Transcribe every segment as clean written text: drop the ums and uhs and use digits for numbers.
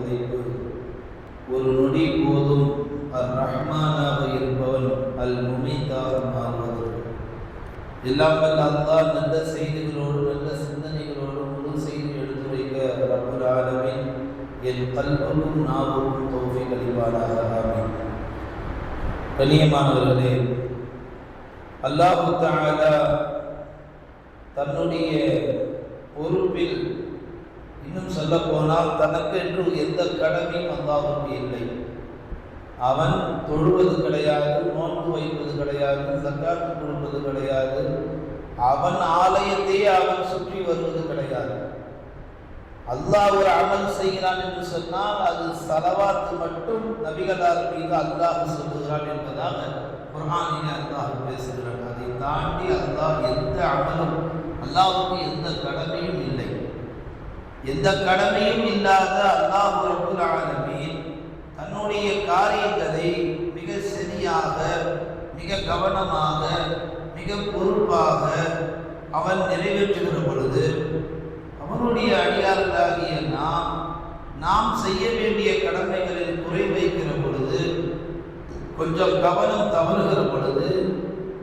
தலைப்பு ஒரு நொடி போதும் அர் ரஹ்மானாக இருப்பவன் அல் முமீத்தாக மாறுவது. எல்லாம் வல்ல அல்லாஹ் நல்ல செய்திகளோடு நல்ல சிந்தனைகளோடு முழு செய்தி எடுத்துரைக்க ரப்புல் ஆலமீன் என் கல்புக்கும் நாவுக்கும் தௌஃபீக் அளிப்பானாக. ஆமீன். கண்ணியமானவர்களே, அல்லாஹ் தஆலா தன்னுடைய பொறுப்பில், இன்னும் சொல்ல போனால் தனக்கென்று எந்த கடமையும் அல்லாஹ்வுக்கு இல்லை. அவன் தொழுவது கிடையாது, நோன்பு வைப்பது கிடையாது, ஜக்காத்து கொடுப்பது கிடையாது, அவன் ஆலயத்தையே அவன் சுற்றி வருவது கிடையாது. அல்லாஹ் ஒரு அமல் செய்கிறான் என்று சொன்னால் அது ஸலவாத் மட்டும் நபிகளார் மீது அல்லாஹ் சொல்லுகிறான் என்பதாக குர்ஆனிலே அல்லாஹ் பேசுகிறான். அதை தாண்டி அல்லாஹ் எந்த அமலும், அல்லாஹ்வுக்கு எந்த கடமையும் இல்லை. எந்த கடமையும் இல்லாத அல்லாஹ் ரப்புல் ஆலமீன் தன்னுடைய காரியங்களை மிக சரியாக, மிக கவனமாக, மிக பொறுப்பாக அவன் நிறைவேற்றுகிற பொழுது, அவனுடைய அடியார்களாகிய நாம் செய்ய வேண்டிய கடமைகளில் குறை வைக்கிற பொழுது, கொஞ்சம் கவனம் தவறுகிற பொழுது,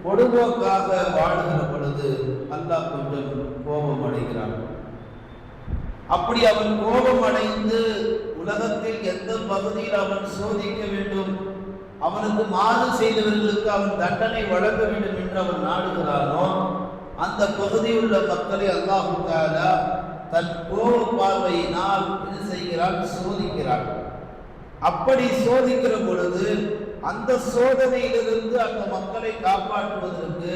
பொடுபோக்காக வாழ்கிற பொழுது அல்லாஹ் கொஞ்சம் கோபம் அடைகிறான். அப்படி அவன் கோபம் அடைந்து உலகத்தில் எந்த பகுதியில் அவன் சோதிக்க வேண்டும், அவனுக்கு மாறு செய்தவர்களுக்கு அவன் தண்டனை வழங்க வேண்டும் என்று அவன் நாடுகிறானோ, அந்த பகுதியில் உள்ள மக்களை அல்லாஹ் தஆலா தன் கோப பார்வையினால் என்ன செய்கிறான்? சோதிக்கிறான். அப்படி சோதிக்கிற பொழுது அந்த சோதனையிலிருந்து அந்த மக்களை காப்பாற்றுவதற்கு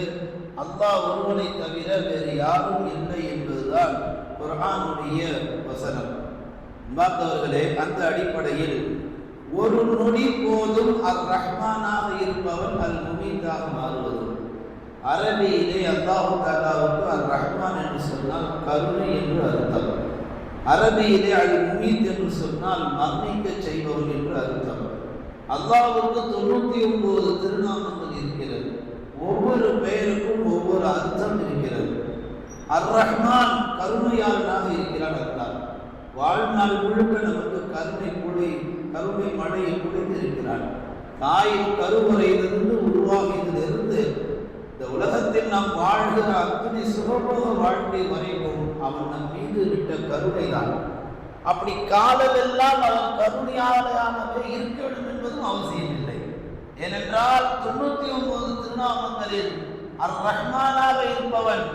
அல்லாஹ் ஒருவனை தவிர வேறு யாரும் இல்லை என்பதுதான் குர்ஆனுடைய வசனம். பார்த்தவர்களே, அந்த அடிப்படையில் ஒரு நொடி போதும் அர் ரஹ்மானாக இருப்பவன் அல் முமீத்தாக மாறுவது. அரபியிலே அல்லாஹ் தஆலாவுக்கு அர் ரஹ்மான் என்று சொன்னால் கருணை என்று அர்த்தம். அரபியிலே அல் முமீத் என்று சொன்னால் மரணிக்க செய்பவன் என்று அர்த்தம். அல்லாஹ்வுக்கு 99 திருநாமங்கள் இருக்கிறது. ஒவ்வொரு பெயருக்கும் ஒவ்வொரு அர்த்தம் இருக்கிறது. அர் ரஹ்மான் கருணையாளனாக இருக்கிறான் அல்லாஹ். வாழ்நாள் முழுக்க நமக்கு கருணை மழையை பொழிந்திருக்கிறான். தாயின் கருவறையிலிருந்து உருவாகியதிலிருந்து இந்த உலகத்தில் நாம் வாழ்கிற அத்தனை சுகபோக வாழ்க்கை வரைக்கும் அவன் நம் மீது விட்ட கருணை தான். அப்படி காலமெல்லாம் அவன் கருணையாளனாகவே இருக்க வேண்டும் என்பதும் அவசியம் இல்லை. ஏனென்றால் 99 திருநாமங்களில் அர் ரஹ்மானாக இருப்பவன்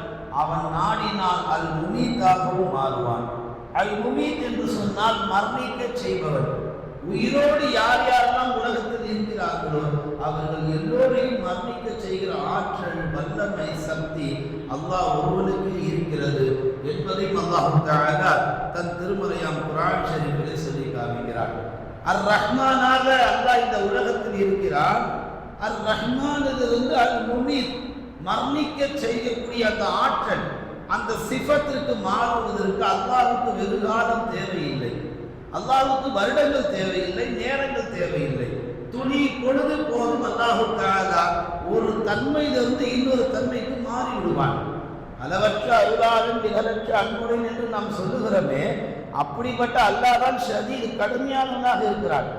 அவன் நாடினால் அல் முமீத்தாகவும் மாறுவான். அல் முமீத் என்று சொன்னால் மரணிக்க செய்பவன். உயிரோடு யார் யாரெல்லாம் உலகத்தில் இருக்கிறார்களோ அவர்கள் எல்லோரையும் மரணிக்க செய்கிற ஆற்றல், வல்லமை, சக்தி அல்லாஹ் ஒருவனுக்கு இருக்கிறது என்பதையும் அல்லாஹ் தஆலா தன் திருமறையாம் குர்ஆன் ஷரீஃபிலே சொல்லி காமிக்கிறார். அர் ரஹ்மானாக அல்லாஹ் இந்த உலகத்தில் இருக்கிறான். அர் ரஹ்மானிலிருந்து அல் முமீத் மரணிக்க செய்யக்கூடிய அந்த ஆற்றல், அந்த சிஃபத்திற்கு மாறுவதற்கு அல்லாஹ்வுக்கு வெகுகாலம் தேவையில்லை. அல்லாஹ்வுக்கு வருடங்கள் தேவையில்லை, நேரங்கள் தேவையில்லை. துணி பொழுது போதும் அல்லாஹ் தஆலா ஒரு தன்மையிலிருந்து இன்னொரு தன்மைக்கு மாறி விடுவான். அளவற்ற அருளாளன், நிகரற்ற அன்புடன் என்று நாம் சொல்லுகிறோமே, அப்படிப்பட்ட அல்லாஹ் தான் ஷதீத் கடுமையானவனாக இருக்கிறான்.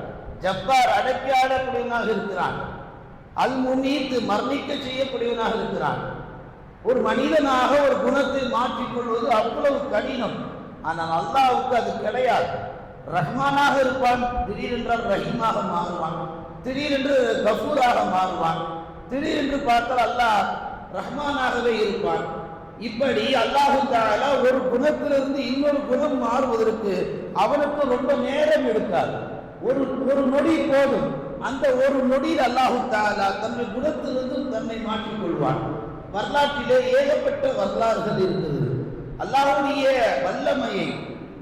ஜப்பார் அடக்கி ஆடக்கூடியவனாக இருக்கிறான். அல் முமீத் மரணிக்க செய்யக்கூடியவனாக இருக்கிறான். ஒரு மனிதனாக ஒரு குணத்தை மாற்றிக்கொள்வது அவ்வளவு கடினம். ஆனால் அல்லாஹ்வுக்கு அது கிடையாது. ரஹ்மானாக இருப்பான், திடீரென்றால் ரஹீமாக மாறுவான், திடீரென்று கஃபூராக மாறுவான், திடீரென்று பார்த்தால் அல்லாஹ் ரஹ்மானாகவே இருப்பான். இப்படி அல்லாஹ் தஆலா ஒரு குணத்திலிருந்து இன்னொரு குணம் மாறுவதற்கு அவனுக்கு ரொம்ப நேரம் எடுக்காது. ஒரு நொடி போதும். அந்த ஒரு நொடியில் அல்லாஹ் தஆலா தன்னுடைய குணத்திலிருந்து தன்னை மாற்றிக்கொள்வான். வரலாற்றிலே ஏகப்பட்ட வரலாறுகள் இருக்கிறது. அல்லாஹ்வுடைய வல்லமையை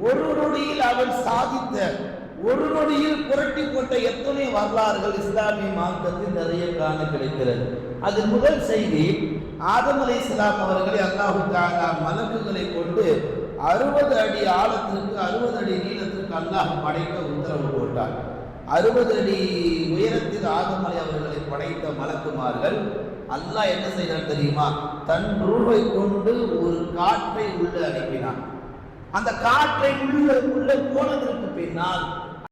ஒரு நொடியில் அவன் சாதித்த, ஒரு நொடியில் புரட்டி போட்ட எத்தனை வரலாறுகள் இஸ்லாமிய மார்க்கத்தில் நிறைய காண கிடைக்கிறது. அது முதல் செய்தி, ஆதம் அலைஹிஸ்ஸலாம் அவர்களை அல்லாஹ் தஆலா மலக்குகளை கொண்டு 60 அடி ஆழத்திற்கு 60 அடி நீளத்திற்கு அல்லாஹ் படைக்க உத்தரவு போட்டார். 60 அடி உயரத்தில் ஆதம் அலை அவர்களை படைத்த மலக்குமார்கள் அல்லாஹ் என்ன செய்தார் தெரியுமா? தன் ரூஹை கொண்டு ஒரு காற்றை உள்ளே அனுப்பினான். அந்த காற்றை உள்ள போனதற்கு பின்னால்